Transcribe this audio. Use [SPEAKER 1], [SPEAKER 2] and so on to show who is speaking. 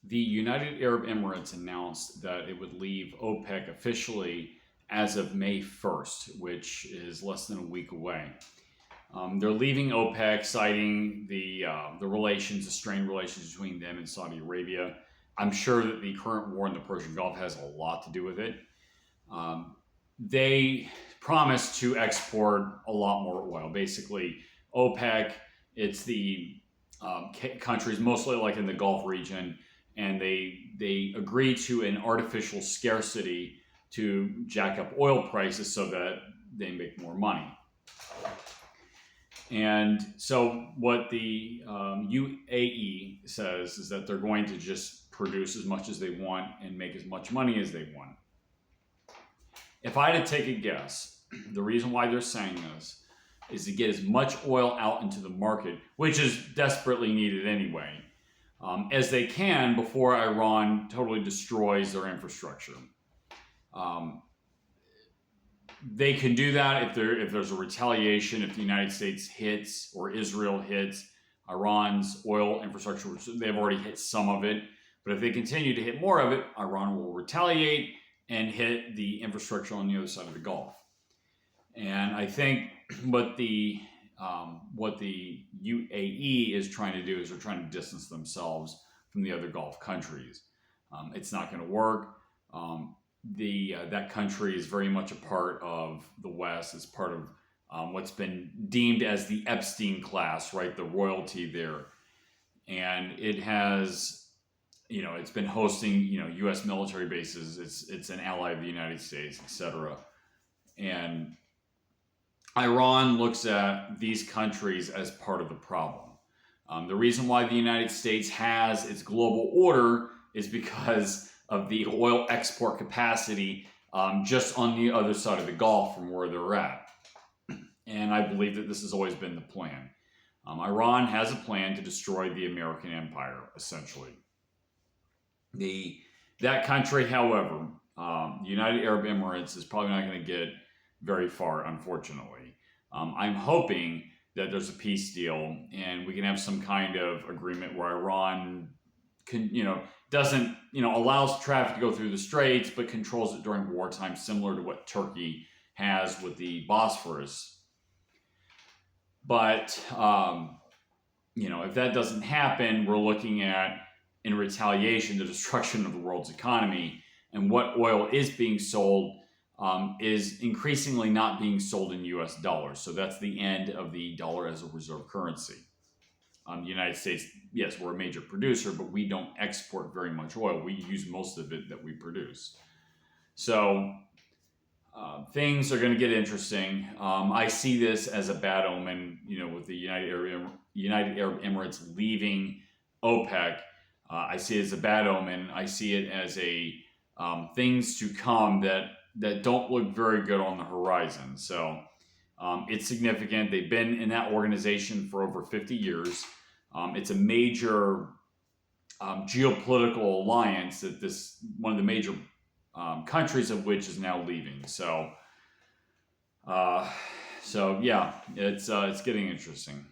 [SPEAKER 1] The United Arab Emirates announced that it would leave OPEC officially as of May 1st, which is less than a week away. They're leaving OPEC, citing the strained relations between them and Saudi Arabia. I'm sure that the current war in the Persian Gulf has a lot to do with it. They promised to export a lot more oil. Basically, OPEC, it's the countries mostly like in the Gulf region, and they agree to an artificial scarcity to jack up oil prices so that they make more money. And so what the UAE says is that they're going to just produce as much as they want and make as much money as they want. If I had to take a guess, the reason why they're saying this is to get as much oil out into the market, which is desperately needed anyway, as they can before Iran totally destroys their infrastructure. They can do that if there's a retaliation, if the United States hits or Israel hits Iran's oil infrastructure, which they've already hit some of it. But if they continue to hit more of it, Iran will retaliate and hit the infrastructure on the other side of the Gulf. And I think what the UAE is trying to do is they're trying to distance themselves from the other Gulf countries. It's not going to work. That country is very much a part of the West. It's part of what's been deemed as the Epstein class, right? The royalty there. And it has, it's been hosting, U.S. military bases. It's an ally of the United States, etc. And Iran looks at these countries as part of the problem. The reason why the United States has its global order is because of the oil export capacity just on the other side of the Gulf from where they're at. And I believe that this has always been the plan. Iran has a plan to destroy the American empire, essentially. That country, however, the United Arab Emirates, is probably not going to get very far, unfortunately. I'm hoping that there's a peace deal and we can have some kind of agreement where Iran can, doesn't, allows traffic to go through the straits, but controls it during wartime, similar to what Turkey has with the Bosphorus. But, if that doesn't happen, we're looking at, in retaliation, the destruction of the world's economy. And what oil is being sold is increasingly not being sold in U.S. dollars. So that's the end of the dollar as a reserve currency. The United States, yes, we're a major producer, but we don't export very much oil. We use most of it that we produce. So things are going to get interesting. I see this as a bad omen, with the United Arab Emirates leaving OPEC. I see it as a bad omen. I see it as a things to come that don't look very good on the horizon. So it's significant. They've been in that organization for over 50 years. It's a major geopolitical alliance that one of the major countries of which is now leaving. So yeah, it's getting interesting.